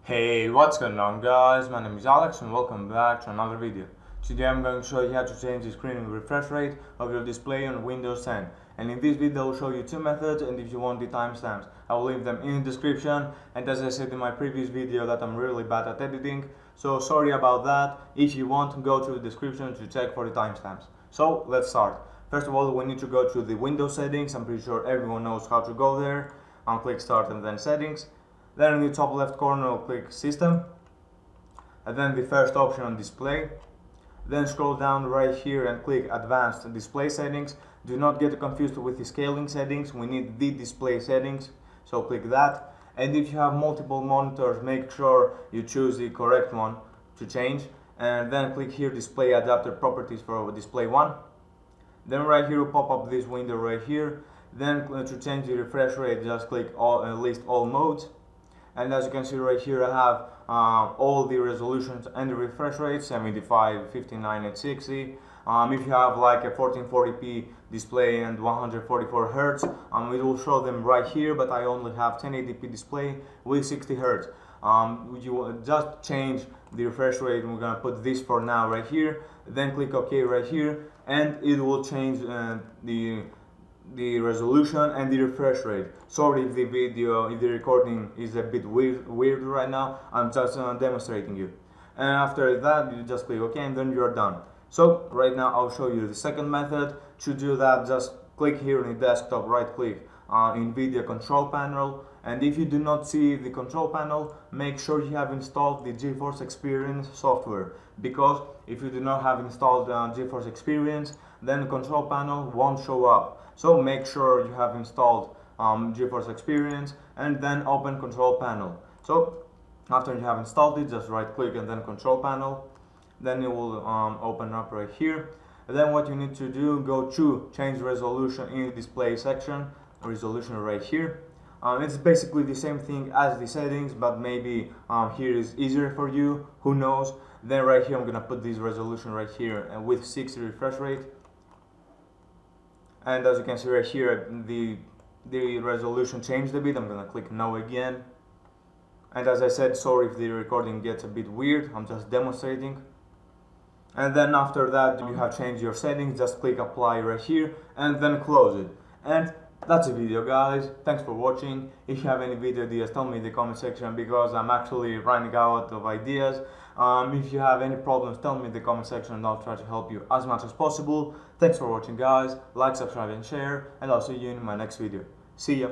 Hey, what's going on guys? My name is Alex and welcome back to another video. Today I'm going to show you how to change the screen refresh rate of your display on Windows 10. And in this video I will show you two methods, and if you want the timestamps I will leave them in the description. And as I said in my previous video that I'm really bad at editing, so sorry about that. If you want, go to the description to check for the timestamps. So let's start. First of all, we need to go to the Windows settings. I'm pretty sure everyone knows how to go there. I'll click start and then settings. Then in the top left corner I'll click System, and then the first option on Display. Then scroll down right here and click Advanced Display Settings. Do not get confused with the scaling settings, we need the display settings, so click that. And if you have multiple monitors, make sure you choose the correct one to change. And then click here Display Adapter Properties for Display 1. Then right here will pop up this window right here. Then to change the refresh rate, just click list all modes. And as you can see right here, I have all the resolutions and the refresh rates: 75, 59 and 60. If you have like a 1440p display and 144 Hz, it will show them right here, but I only have 1080p display with 60 Hz. You just change the refresh rate. We're gonna put this for now right here, then click OK right here, and it will change the resolution and the refresh rate. Sorry if the recording is a bit weird right now. I'm just demonstrating you. And after that you just click OK and then you're done. So right now I'll show you the second method. To do that, just click here in the desktop, right click NVIDIA control panel, and if you do not see the control panel, make sure you have installed the GeForce Experience software, because if you do not have installed GeForce Experience, then the control panel won't show up. So make sure you have installed GeForce Experience and then open control panel. So after you have installed it, just right click and then control panel. Then it will open up right here. And then what you need to do, go to change resolution in the display section, resolution right here. It's basically the same thing as the settings, but maybe here is easier for you, who knows. Then right here I'm gonna put this resolution right here and with 60 refresh rate. And as you can see right here, the resolution changed a bit. I'm gonna click no again. And as I said, sorry if the recording gets a bit weird, I'm just demonstrating. And then after that you have changed your settings, just click apply right here and then close it. And that's the video guys, thanks for watching. If you have any video ideas, tell me in the comment section, because I'm actually running out of ideas. If you have any problems, tell me in the comment section and I'll try to help you as much as possible. Thanks for watching guys, like, subscribe and share, and I'll see you in my next video. See ya!